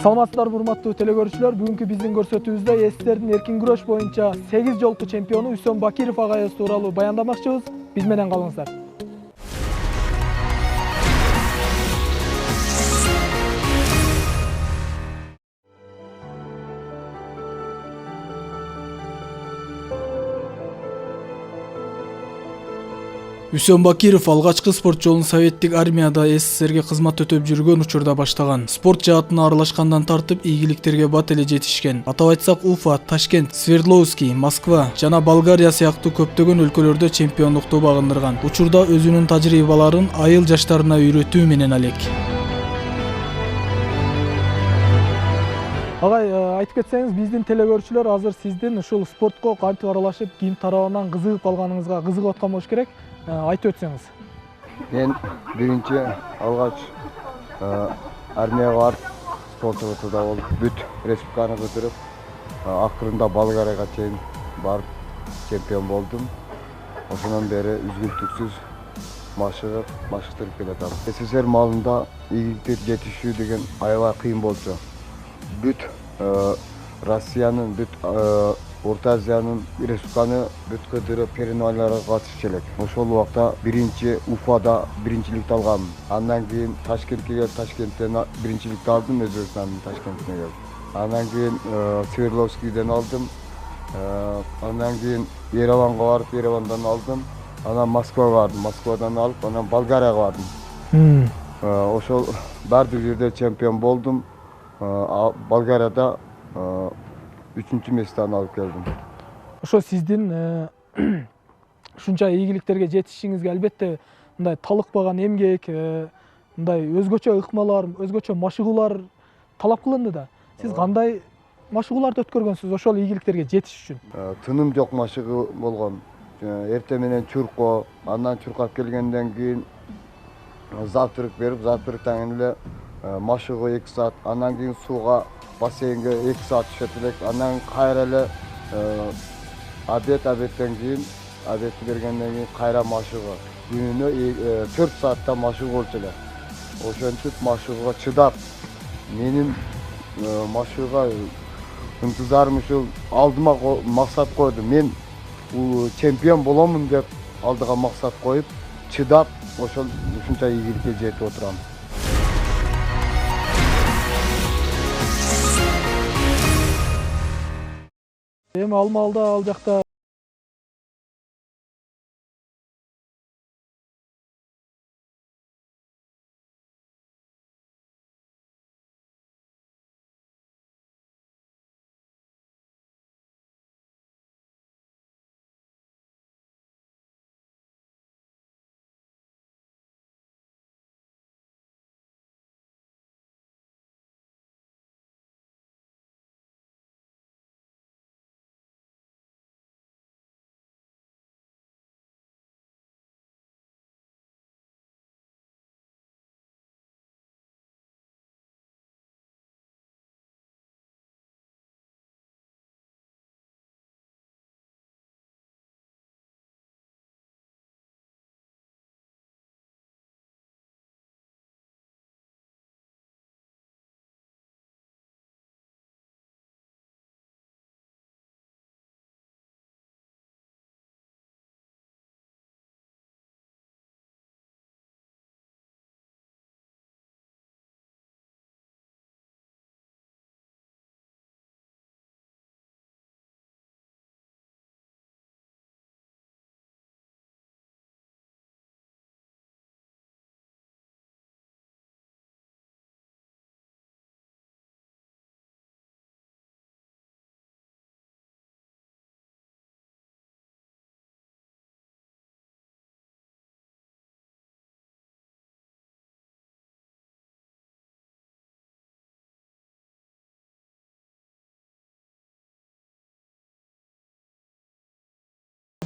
Саламатсыздарбы урматтуу телекөрүүчүлөр, бүгүнкү биздин көрсөтүүбүздө эстердин эркин күрөш боюнча 8 жолку чемпиону Үсөн Бакиров агайыбыз тууралуу баяндамакчыбыз. Биз менен калыңыздар. Үсөн Бакиров алгачкы спорт жолун советтик армияда СССРге кызмат өтөп жүргөн учурда баштаган. Спорт жаатына аралашкандан тартып ийгиликтерге бат эле жетишкен. Атап айтсак, Уфа, Ташкент, Свердловский, Москва жана Болгария сыяктуу көптөгөн өлкөлөрдө чемпиондукту багындырган. Учурда өзүнүн тажрыйбаларын айыл жаштарына үйрөтүү менен алек. Агай, айтып кетсеңиз, биздин телекөрүүчүлөр азыр сиздин ушул спортко кантип аралашып, ким тарабынан кызыгып калганыңызга кызыгып аткан болуш керек. Айтып өтсөңүз. Мен биринчи алгач армияга барып, спорт ротада болуп, бүт республиканы көтөрүп, акырында Болгарияга чейин барып чемпион болдум. Ошондон бери үзгүлтүксүз машыктырып келатам. СССР малында ийгиликтер жетишүү деген аябай кыйын болчу. Бүт Россиянын, бүт Орта Азиянын республиканы бүт кыдырып переноваларга катышып элек. Ошол убакта биринчи Уфада биринчиликти алгам. Андан кийин Ташкентке келип, Ташкенттен биринчиликти алдым, Өзбекстандын Ташкентине келип. Андан кийин Свердловскийден алдым. Андан кийин Ереванга барып, Еревандан алдым. Анан Москвага бардым, Москвадан алып, анан Болгарияга бардым. Ошол бардык жерде чемпион болдум. Болгарияда 3-чү месттен алып келдим. Ошо сиздин ушунча ийгиликтерге жетишиңизге албетте мындай талыкпаган эмгек, мындай өзгөчө ыкмалар, өзгөчө машыгуулар талап кылынды да. Сиз кандай машыгууларды өткөргөнсүз ошол ийгиликтерге жетиш үчүн? Тыным жок машыгуу болгон. Эртең менен чуркоо, андан чуркап келгенден кийин завтрак берип, завтрактан эле машыгуу 2 саат, андан кийин сууга бассейнге 2 саат түшөт элек, андан кайра эле абедтен кийин, абедти бергенден кийин кайра машыгуу. Күнүнө 4 саатта машыгуу болчу эле. Ошентип машыгууга чыдап, менин машыгууга ынтызарым ушул алдыма максат койдум. Мен чемпион боломун деп алдыга максат коюп, чыдап, ошол ушунча ийгиликке жетип отурам. Эми ал маалда ал жакта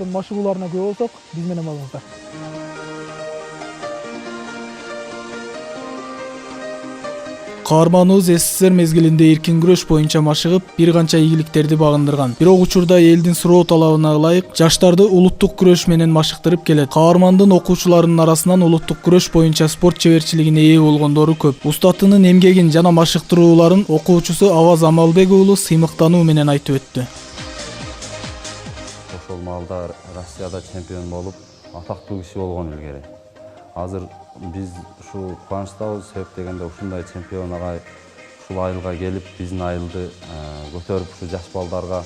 машыгууларына күбө болсок, биз менен болуңуздар. Каарманыбыз СССР мезгилинде эркин күрөш боюнча машыгып, бир канча ийгиликтерди багындырган. Бирок учурда элдин суроо талабына ылайык жаштарды улуттук күрөш менен машыктырып келет. Каармандын окуучуларынын арасынан улуттук күрөш боюнча спорт чеберчилигине ээ болгондору көп. Устатынын эмгегин жана машыктырууларын окуучусу Аваз Амалбек уулу сыймыктануу менен айтып өттү. Ошол маалда Россияда чемпион болуп, атактуу киши болгон илгери. Азыр биз ушул кубанычтабыз, себеп дегенде ушундай чемпион агай ушул айылга келип, биздин айылды көтөрүп, ушу жаш балдарга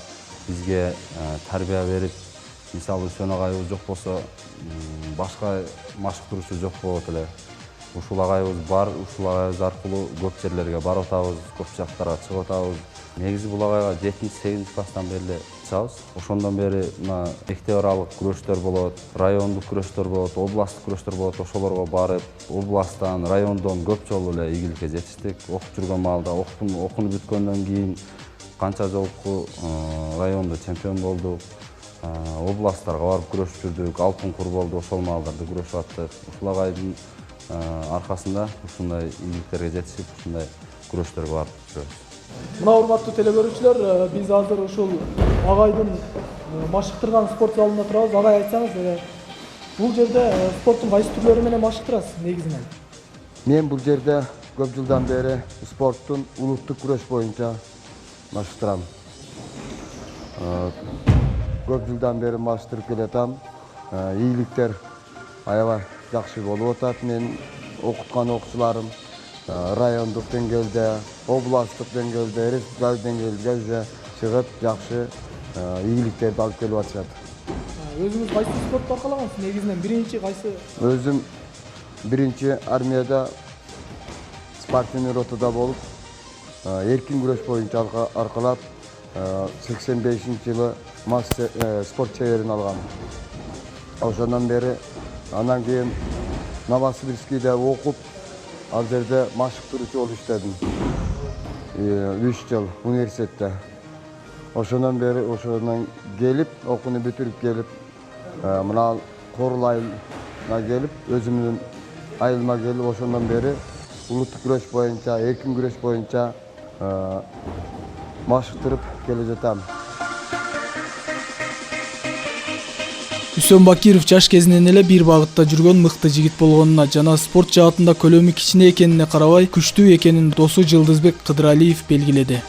бизге тарбия берип, мисалы Үсөн агайыбыз жок болсо, башка машыктыруучу жок болот эле. Ушул агайыбыз бар, ушул агайыбыз аркылуу көп жерлерге барып атабыз, көп жактарга чыгып атабыз. Негизи бул агайга 7-8 класстан бери чыгабыз. Ошондон бери мына мектеп аралык күрөштөр болот, райондук күрөштөр болот, областтык күрөштөр болот. Ошолорго барып, областтан, райондон көп жолу эле ийгиликке жетиштик. Окуп жүргөн маалда окууну бүткөндөн кийин канча жолку райондо чемпион болдук. Областтарга барып күрөшүп жүрдүк, алтын кур болду, ошол маалдарда күрөшүп аттык. Ушул агайдын аркасында ушундай ийгиликтерге жетишип, ушундай күрөштөргө барып жүрөбүз. Мына урматтуу теле көрүүчүлөр, биз азыр ушул агайдын машыктырган спорт залында турабыз. Агай, айтсаңыз, бул жерде спорттун кайсы түрлөрү менен машыктырасыз негизинен? Мен бул жерде көп жылдан бери спорттун улуттук күрөш боюнча машыктырам. Көп жылдан бери машыктырып келатам. Ийгиликтер аябай жакшы болуп атат. Мен окуткан окуучуларым райондук деңгээлде, областтык деңгээлде, республикалык деңгээлге чыгып, жакшы ийгиликтерди алып келип атышат. Өзүңүз кайсы спортду аркалагансыз негизинен? Биринчи кайсы? Өзүм биринчи армияда спортивный ротада болуп, эркин күрөш боюнча аркалап, 85-жылы спорт чеберин алгам. Ошондон бери анан кийин Новосибирскийде окуп, ал жерде машыктыруучу болуп иштедим. 3 жыл университетте. Ошондон бери ошондон келип, окууну бүтүрүп келип, мына Корул айылына келип, өзүмдүн айылыма келип, ошондон бери улуттук күрөш боюнча, эркин күрөш боюнча машыктырып келе жатам. Үсөн Бакиров жаш кезинен эле бир багытта жүргөн мыкты жигит болгонуна жана спорт жаатында көлөмү кичине экенине карабай, күчтүү экенин досу Жылдызбек Кыдыралиев белгиледи.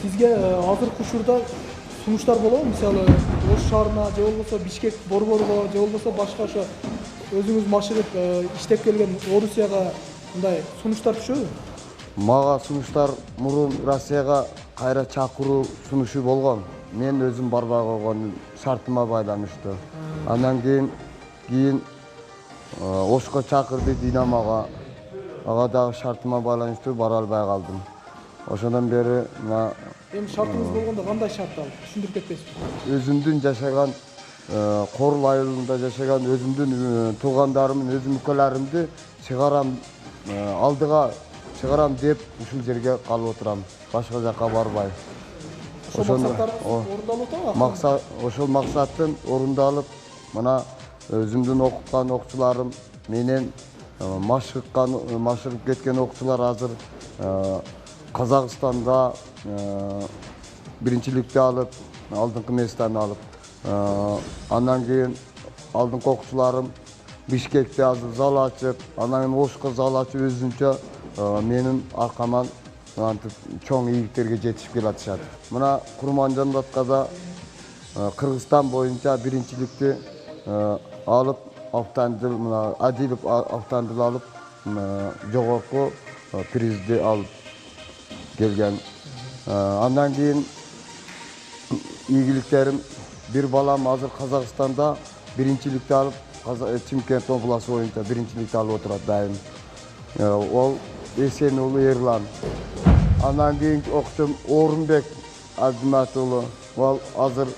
Sizge азыркы учурда сунуштар болобу? Мисалы, Ош шаарына же болбосо Бишкек борборго же болбосо башка ошо өзүңүз машыгып иштеп келген Орусияга мындай сунуштар түшөбү? Мага сунуштар мурун Россияга кайра чакыруу сунушу болгон. Мен өзүм барбай койгон шартыма байланыштуу. Андан кийин Ошко чакырды Динамога. Ага дагы шартыма байланыштуу бара албай калдым. Ошондон бери мына Эми шартыңыз болгондо кандай шарт ал? Түшүндүрүп кетпесизби? өзүмдүн жашаган Корул айылында жашаган өзүмдүн туугандарымдын, өзүмдүн өлкөлөрүмдү чыгарам, алдыга чыгарам деп ушул жерге калып отурам. Башка жакка барбай. Ошол максаттарыңыз орундалып атабы? Максат, ошол максаттын орундалып, мына өзүмдүн окуткан окуучуларым менен машыгып кеткен окуучулар азыр Казакстанда биринчиликти алып, алдыңкы местаны алып, андан кийин алдыңкы окуучуларым Бишкекте азыр зал ачып, анан Ошко зал ачып өзүнчө менин аркаман антип чоң ийгиликтерге жетишип келатышат. Мына Курманжан атказа Кыргызстан боюнча биринчиликти алып, автомобиль мына Адилов автомобиль алып, жогорку призди алып келген. Андан кийин ийгиликтерим бир балам азыр Казакстанда биринчиликти алып, Чимкент областы боюнча биринчиликти алып отурат дайым. Ол Эсен уулу Эрлан. Андан кийин окчум Орунбек Азимат уулу. Ол азыр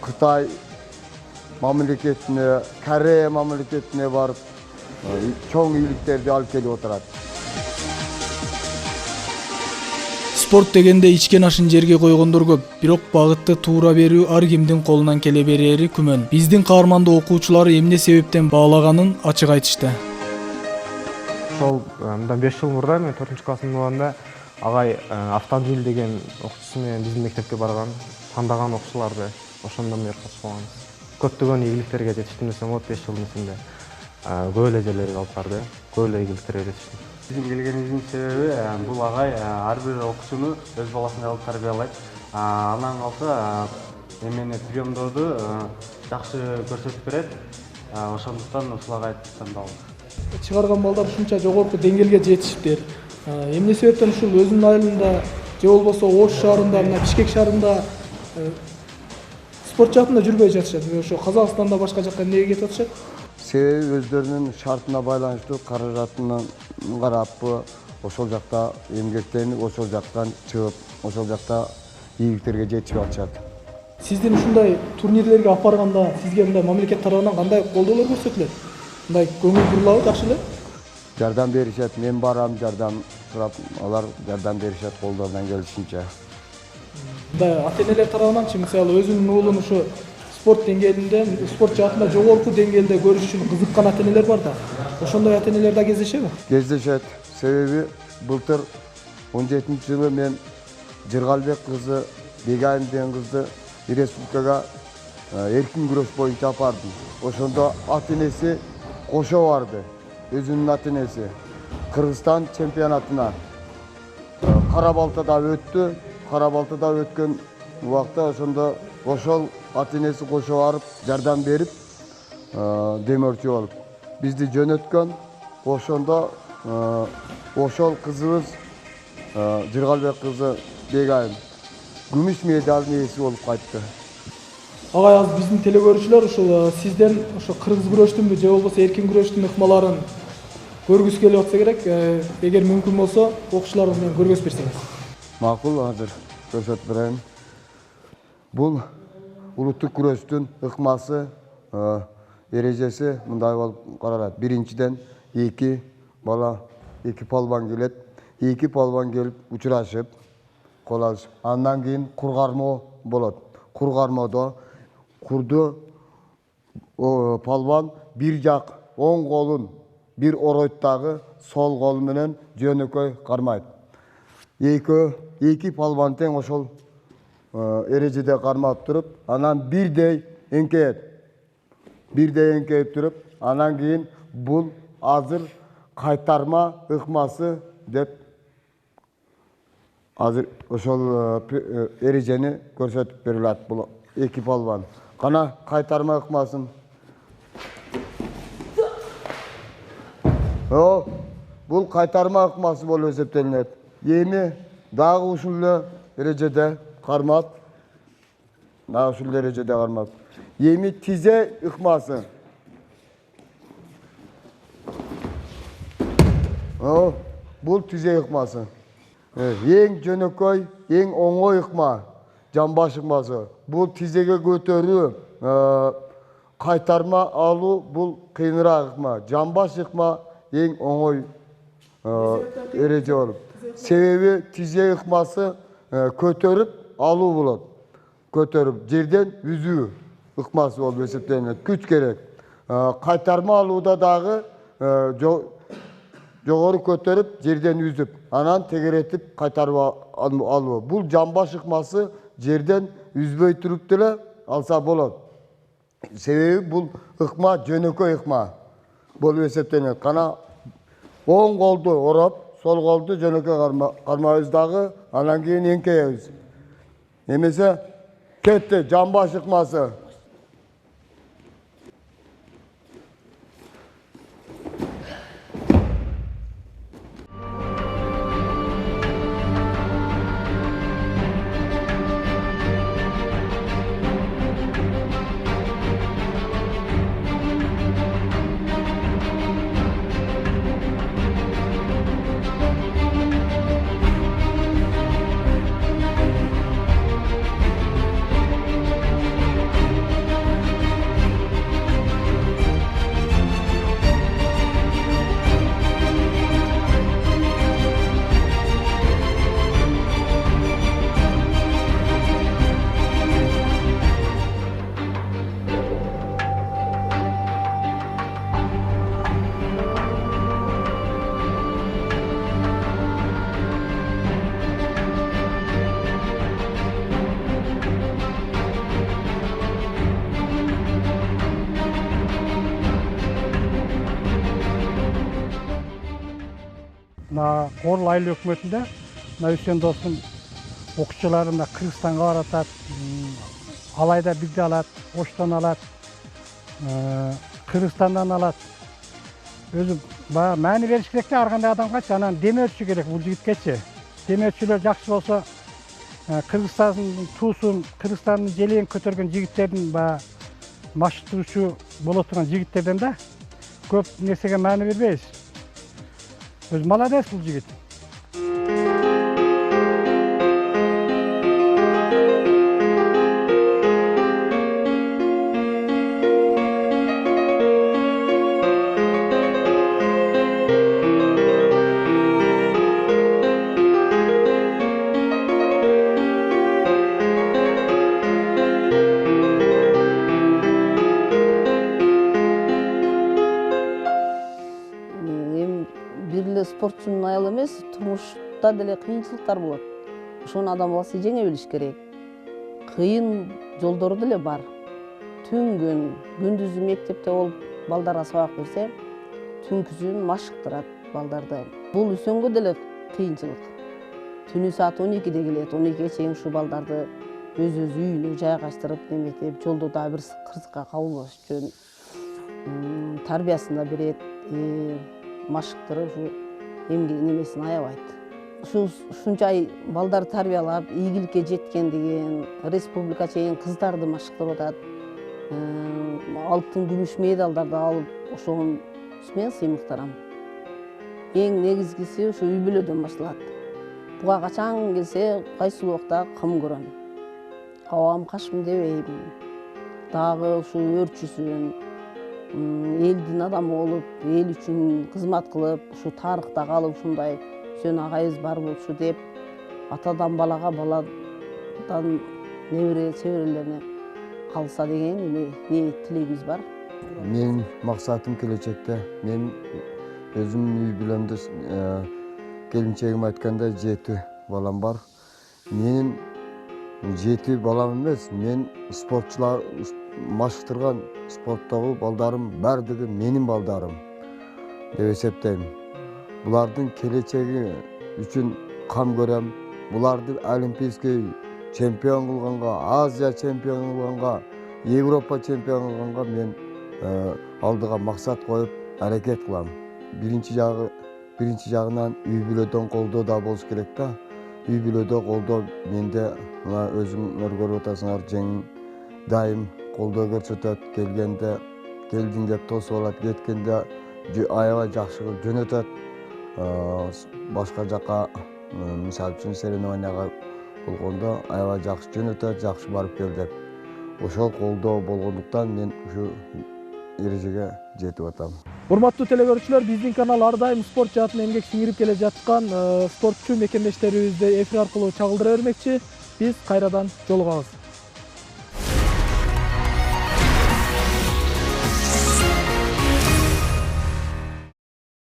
Кытай мамлекетине, Корея мамлекетине барып чоң ийгиликтерди алып келип отурат. Спорт дегенде ичкен ашын жерге койгондор көп, бирок багытты туура берүү ар кимдин колунан келе берери күмөн. Биздин каармандуу окуучулары эмне себептен баалаганын ачык айтышты. Ошол мындан 5 жыл мурда мен 4-классымда болгондо агай автомобиль деген окуучусу менен биздин мектепке барган, тандаган окуучуларды ошондон бери катышып калганбыз. Көптөгөн ийгиликтерге жетиштим десем болот 5 жылдын ичинде. Көп эле жерлерге алып барды, көп эле ийгиликтерге жетиштим. Биздин келгенибиздин себеби бул агай ар бир окуучуну өз баласындай алып тарбиялайт. Андан калса эмени приемдооду жакшы көрсөтүп берет. Ошондуктан ушул агайды тандалдык. Чыгарган балдар ушунча жогорку деңгээлге жетишиптир. Эмне себептен ушул өзүнүн айылында же болбосо Ош шаарында, мына Бишкек шаарында спорт жаатында жүрбөй жатышат. Ошо Казакстанда башка жакка эмнеге кетип атышат? Себеби өздөрүнүн шартына байланыштуу каражатын карап, ошол жакта эмгектенип, ошол жактан чыгып, ошол жакта ийгиликтерге жетишип атышат. Сиздин ушундай турнирлерге алып барганда сизге мындай мамлекет тарабынан кандай колдоолор көрсөтүлөт? Мындай көңүл бурулабы, жакшы эле? Жардам беришет, мен барам, жардам сурап, алар жардам беришет колдорунан келишинче. Мындай ата-энелер тарабынан мисалы өзүнүн уулун ушу спорт деңгээлинде, спорт жаатында жогорку деңгээлде көрүш үчүн кызыккан ата-энелер бар да. Ошондой ата-энелер да кездешеби? Кездешет. Себеби былтыр 17-жылы мен Жыргалбек кызы, Бегайым деген кызды республикага эркин күрөш боюнча апардым. Ошондо ата-энеси кошо барды. Өзүнүн ата-энеси Кыргызстан чемпионатына Кара-Балтада өттү. Кара-Балтада өткөн убакта ошондо ошол ата-энеси кошо барып жардам берип демөөрчү болуп бизди жөнөткөн. Ошондо ошол кызыбыз Жыргалбек кызы Бегайым күмүш медалдын ээси болуп кайтты. Агай, азыр биздин телекөрүүчүлөр ушул сизден ошо кыргыз күрөштүнбү же болбосо эркин күрөштүн ыкмаларын көргүсү келип атса керек. Эгер мүмкүн болсо окуучуларыбыз менен көргөзүп берсеңиз. Макул, азыр көрсөтүп берейин. Бул улуттук күрөштүн ыкмасы, эрежеси мындай болуп каралат. Биринчиден эки бала, эки палбан келет. Эки палбан келип учурашып, кол алышып. Андан кийин кургармо болот. Кургармодо курду палбан бир жак оң колун бир оройтдагы сол колу менен жөнөкөй кармайт. Эки палбан тең ошол эрежеде кармап туруп, анан бирдей эңкейет. Бирдей эңкейип туруп, анан кийин бул азыр кайтарма ыкмасы деп азыр ошол эрежени көрсөтүп берилат бул эки палбан. Кана кайтарма ыкмасын. Бул кайтарма ыкмасы болуп эсептелинет. Эми дагы ушул эле эрежеде кармап, дагы ушул эрежеде кармап. Эми тизе ыкмасы. Бул тизе ыкмасы. Эң жөнөкөй, эң оңой ыкма, жамбаш ыкмасы. Бул тизеге көтөрүү, кайтарма алуу бул кыйыныраак ыкма. Жамбаш ыкма эң оңой эреже болуп. Себеби тизе ыкмасы көтөрүп алуу болот. Көтөрүп жерден үзүү ыкмасы болуп эсептелинет. Күч керек. Кайтарма алууда дагы жогору көтөрүп жерден үзүп, анан тегеретип кайтарып алуу. Бул жамбаш ыкмасы жерден үзбөй туруп деле алса болот. Себеби бул ыкма жөнөкөй ыкма болуп эсептелет. Кана оң колду ороп, сол колду жөнөкөй кармайбыз дагы, анан кийин эңкейебиз. Немесе кетти жамбаш ыкмасы. мына Орал айыл өкмөтүндө мына Үсен достун окуучулары мына Кыргызстанга баратат, Алайда бизди алат, Оштон алат, Кыргызстандан алат. Өзү баягы маани бериш керек да ар кандай адамгачы, анан демөөрчү керек бул жигиткечи. Демөөрчүлөр жакшы болсо, Кыргызстандын туусун, Кыргызстандын желегин көтөргөн жигиттердин баягы машыктыруучу боло турган жигиттерден да көп нерсеге маани бербейбиз. Өзү молодец бул жигит. Спортчунун аялы эмес, турмушта деле кыйынчылыктар болот. Ошону адам баласы жеңе билиш керек. Кыйын жолдору деле бар. Түнгүн, күндүзү мектепте болуп балдарга сабак берсе, түнкүсүн машыктырат балдарды. Бул Үсөнгө деле кыйынчылык. Түнү саат 12-де келет, 12-ге чейин ушу балдарды өз үйүнө жайгаштырып, неметип, жолдо да бир кырсыкка кабылбаш үчүн тарбиясын да берет, машыктырып ушу эмгек немесин аябайт. Ушунча балдар тарбиялап, ийгиликке жеткендигин, республика чейин кыздарды машыктырып атат. Алтын, күмүш медалдарды алып, ошонун мен сыймыктарам. Эң негизгиси ушу үй бүлөдөн башталат. Буга качан келсе, кайсы убакта кым көрөм. Кабам кашым дебейм. Дагы ушу өрчүсүн, элдин адамы болуп, эл үчүн кызмат кылып, ушу тарыхта калып, ушундай Үсен агайыбыз бар болчу деп, атадан балага, баладан небере чеберелерине калса деген ниет тилегибиз бар. Менин максатым келечекте, мен өзүмдүн үй бүлөмдө келинчегим айткандай 7 балам бар. Менин 7 балам эмес, мен спортчулар машыктырган спорттогу балдарым бардыгы менин балдарым деп эсептейм. Булардын келечеги үчүн кам көрөм. Буларды олимпийский чемпион кылганга, Азия чемпион кылганга, Европа чемпион кылганга мен алдыга максат коюп аракет кылам. Биринчи жагынан үй бүлөдөн колдоо да болуш керек да. Үй бүлөдө колдоо менде мына өзүңөр көрүп атасыңар, жеңим дайым колдоо көрсөтөт, келгенде келдиң деп тосуп алат, кеткенде аябай жакшы кылып жөнөтөт. Башка жака мисалы үчүн соревнованияга болгондо аябай жакшы жөнөтөт, жакшы барып кел деп. Ошол колдоо болгондуктан мен ушу эрежеге жетип атам. Урматтуу телекөрүүчүлөр, биздин канал ар дайым спорт жаатына эмгек сиңирип келе жаткан спортчу мекендештерибизди эфир аркылуу чагылдыра бермекчи. Биз кайрадан жолугабыз.